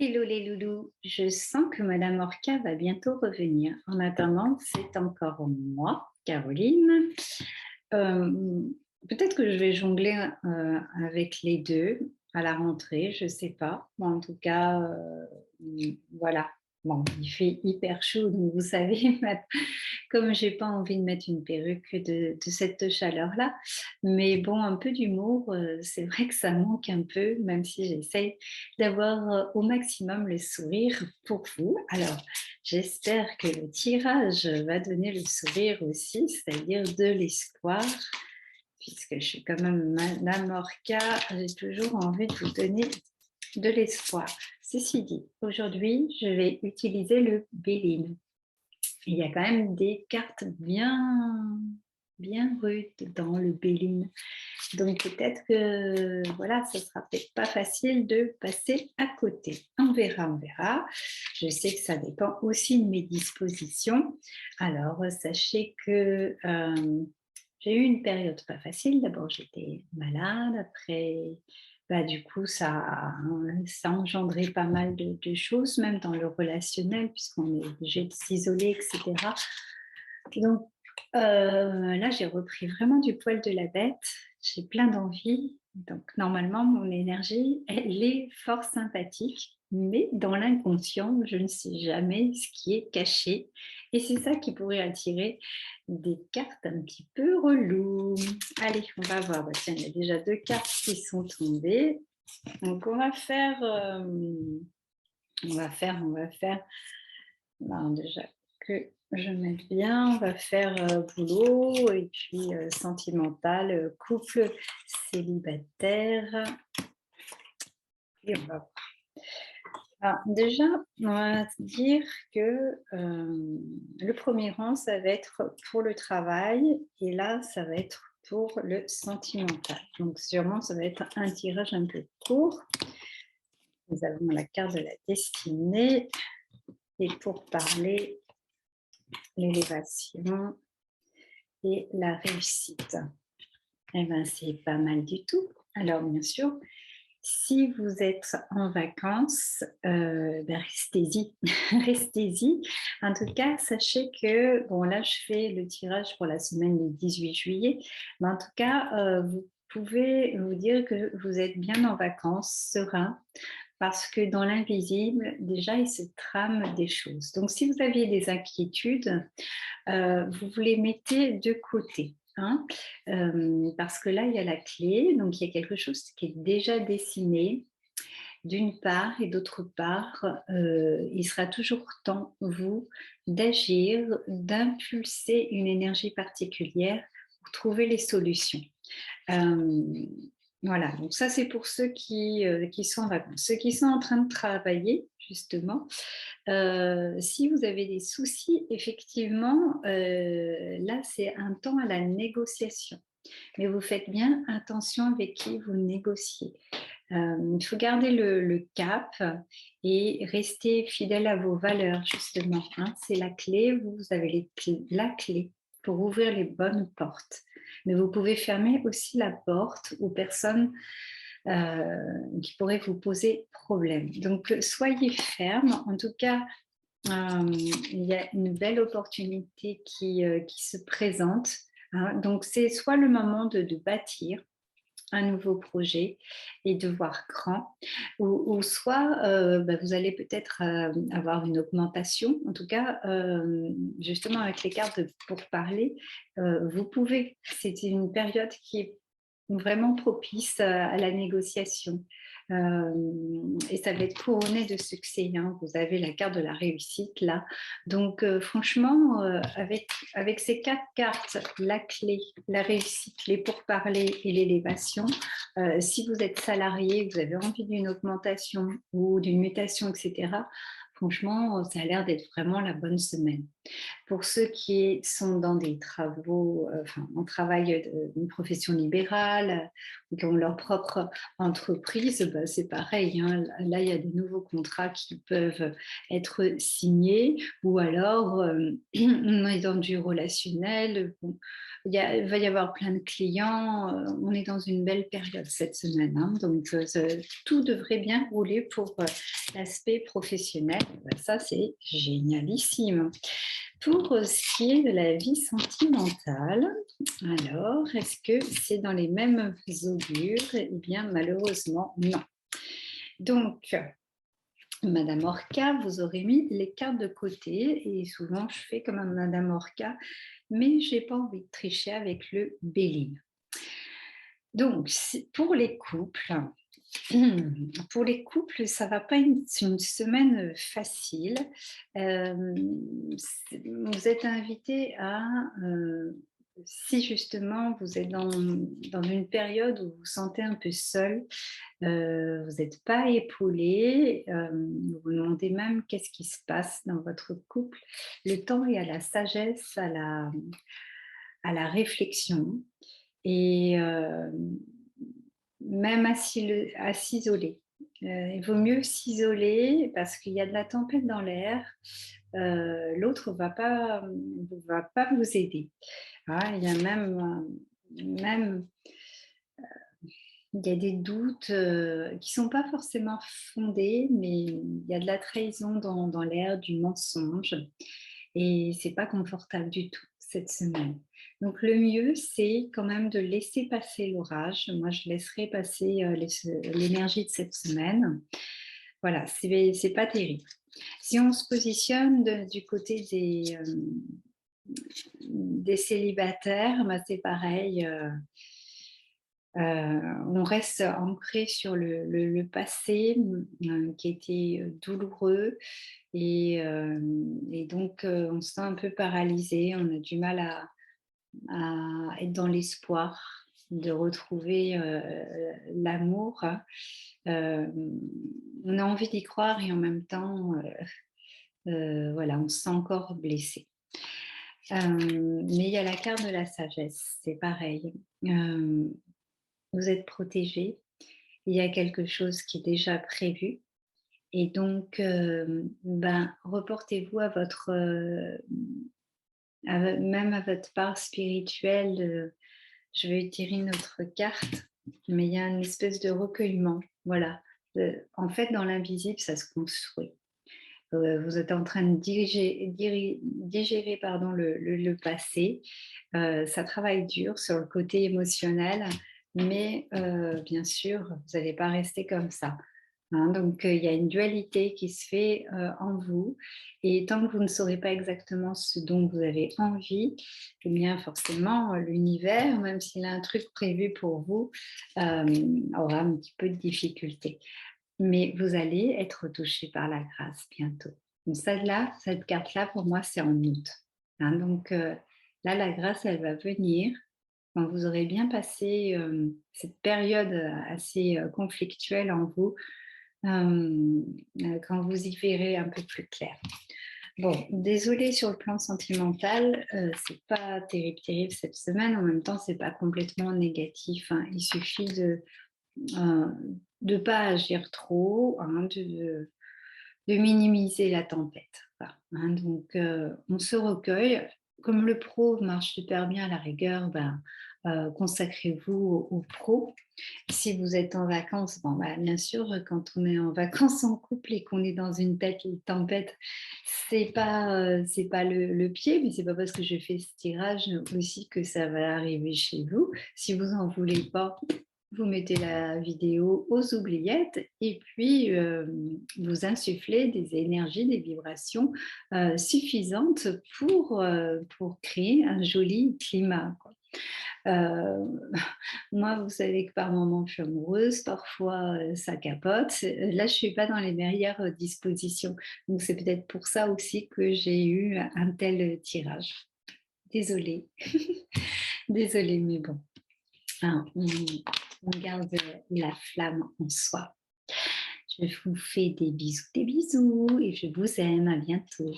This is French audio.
Hello les loulous, je sens que Madame Orca va bientôt revenir. En attendant, c'est encore moi, Caroline. Euh, Peut-être que je vais jongler avec les deux à la rentrée, je ne sais pas. Bon, en tout cas, voilà. Bon, il fait hyper chaud, donc vous savez, comme j'ai pas envie de mettre une perruque de cette chaleur-là, mais bon, un peu d'humour, c'est vrai que ça manque un peu, même si j'essaye d'avoir au maximum le sourire pour vous. Alors, j'espère que le tirage va donner le sourire aussi, c'est-à-dire de l'espoir, puisque je suis quand même Madame Orca, j'ai toujours envie de vous donner de l'espoir. Ceci dit, aujourd'hui, je vais utiliser le Béline. Il y a quand même des cartes bien rudes dans le Béline. Donc peut-être que voilà, ce sera peut-être pas facile de passer à côté. On verra, on verra. Je sais que ça dépend aussi de mes dispositions. Alors sachez que j'ai eu une période pas facile. D'abord j'étais malade, après du coup ça a engendré pas mal de choses, même dans le relationnel, puisqu'on est obligé de s'isoler, etc. Donc là, j'ai repris vraiment du poil de la bête. J'ai plein d'envie. Donc, normalement, mon énergie, elle est fort sympathique. Mais dans l'inconscient, je ne sais jamais ce qui est caché. Et c'est ça qui pourrait attirer des cartes un petit peu reloues. Allez, on va voir. Tiens, il y a déjà deux cartes qui sont tombées. Donc, on va faire... ben, déjà que je mette bien, on va faire boulot et puis sentimental, couple célibataire. Et on va voir. Alors, déjà, on va dire que le premier rang, ça va être pour le travail et là, ça va être pour le sentimental. Donc, sûrement, ça va être un tirage un peu court. Nous avons la carte de la destinée et pour parler l'élévation et la réussite. Eh bien, c'est pas mal du tout. Alors, bien sûr, si vous êtes en vacances, restez-y, restez-y. En tout cas, sachez que, bon, là, je fais le tirage pour la semaine du 18 juillet, mais en tout cas, vous pouvez vous dire que vous êtes bien en vacances, serein, parce que dans l'invisible, déjà, il se trame des choses. Donc, si vous aviez des inquiétudes, vous les mettez de côté. Hein, parce que là, il y a la clé, donc il y a quelque chose qui est déjà dessiné, d'une part, et d'autre part, il sera toujours temps, vous, d'agir, d'impulser une énergie particulière pour trouver les solutions. Voilà, donc ça c'est pour ceux qui sont en vacances. Ceux qui sont en train de travailler, justement, si vous avez des soucis, effectivement, là c'est un temps à la négociation. Mais vous faites bien attention avec qui vous négociez. Il faut garder le cap et rester fidèle à vos valeurs, justement. Hein. C'est la clé, vous avez la clé pour ouvrir les bonnes portes. Mais vous pouvez fermer aussi la porte aux personnes qui pourraient vous poser problème. Donc, soyez ferme. En tout cas, il y a une belle opportunité qui se présente. Hein. Donc, c'est soit le moment de bâtir un nouveau projet et de voir grand, ou soit vous allez peut-être avoir une augmentation. En tout cas, justement avec les cartes pour parler, vous pouvez, c'est une période qui est vraiment propice à la négociation. Et ça va être couronné de succès. Hein. Vous avez la carte de la réussite là. Donc franchement, avec ces quatre cartes, la clé, la réussite, les pourparlers et l'élévation, si vous êtes salarié, vous avez envie d'une augmentation ou d'une mutation, etc., Franchement, ça a l'air d'être vraiment la bonne semaine. Pour ceux qui sont dans des travaux, enfin, en travail d'une profession libérale, ou qui ont leur propre entreprise, bah, c'est pareil, hein. Là, il y a des nouveaux contrats qui peuvent être signés, ou alors on est dans du relationnel. Bon, il va y avoir plein de clients. On est dans une belle période cette semaine, hein. Donc, tout devrait bien rouler pour l'aspect professionnel. Bah, ça, c'est génialissime. Pour ce qui est de la vie sentimentale, alors, est-ce que c'est dans les mêmes augures? Eh bien, malheureusement, non. Donc, Madame Orca, vous aurez mis les cartes de côté et souvent je fais comme Madame Orca, mais j'ai pas envie de tricher avec le Béline. Donc, pour les couples, pour les couples, ça va pas être une semaine facile. Vous êtes invité à, si justement vous êtes dans une période où vous vous sentez un peu seul, vous n'êtes pas épaulé, vous vous demandez même qu'est-ce qui se passe dans votre couple. Le temps est à la sagesse, à la réflexion et même à s'isoler. Il vaut mieux s'isoler parce qu'il y a de la tempête dans l'air. L'autre va pas vous aider. Ah, il y a même il y a des doutes qui ne sont pas forcément fondés, mais il y a de la trahison dans l'air, du mensonge. Et c'est pas confortable du tout cette semaine. Donc le mieux, c'est quand même de laisser passer l'orage. Moi, je laisserai passer l'énergie de cette semaine. Voilà, c'est pas terrible. Si on se positionne du côté des célibataires, bah, c'est pareil. On reste ancré sur le passé qui était douloureux et donc on se sent un peu paralysé, on a du mal à être dans l'espoir de retrouver l'amour. On a envie d'y croire et en même temps, voilà, on se sent encore blessé. Mais il y a la carte de la sagesse, c'est pareil. Vous êtes protégé, il y a quelque chose qui est déjà prévu et donc reportez-vous à votre, même à votre part spirituelle. Je vais tirer une autre carte, mais il y a une espèce de recueillement. Voilà. En fait, dans l'invisible, ça se construit. Vous êtes en train de digérer pardon, le passé. Ça travaille dur sur le côté émotionnel, mais bien sûr, vous n'allez pas rester comme ça. Hein. Donc, il y a une dualité qui se fait en vous. Et tant que vous ne saurez pas exactement ce dont vous avez envie, eh bien forcément, l'univers, même s'il a un truc prévu pour vous, aura un petit peu de difficulté. Mais vous allez être touché par la grâce bientôt. Donc cette carte-là, pour moi, c'est en août. Hein. Donc là, la grâce, elle va venir quand vous aurez bien passé cette période assez conflictuelle en vous, quand vous y verrez un peu plus clair. Bon, désolée sur le plan sentimental, c'est pas terrible cette semaine. En même temps, c'est pas complètement négatif, hein. Il suffit de ne pas agir trop, hein, de minimiser la tempête. Voilà, hein. Donc, on se recueille. Comme le pro marche super bien à la rigueur, consacrez-vous au pro. Si vous êtes en vacances, bon, bien sûr, quand on est en vacances en couple et qu'on est dans une tête tempête, c'est pas le pied, mais c'est pas parce que je fais ce tirage aussi que ça va arriver chez vous. Si vous en voulez pas, vous mettez la vidéo aux oubliettes et puis vous insufflez des énergies, des vibrations suffisantes pour créer un joli climat, quoi. Euh, Moi, vous savez que par moments, je suis amoureuse, parfois ça capote. Là, je ne suis pas dans les meilleures dispositions. Donc, c'est peut-être pour ça aussi que j'ai eu un tel tirage. Désolée. Désolée, mais bon. Hein, on garde la flamme en soi. Je vous fais des bisous et je vous aime. À bientôt.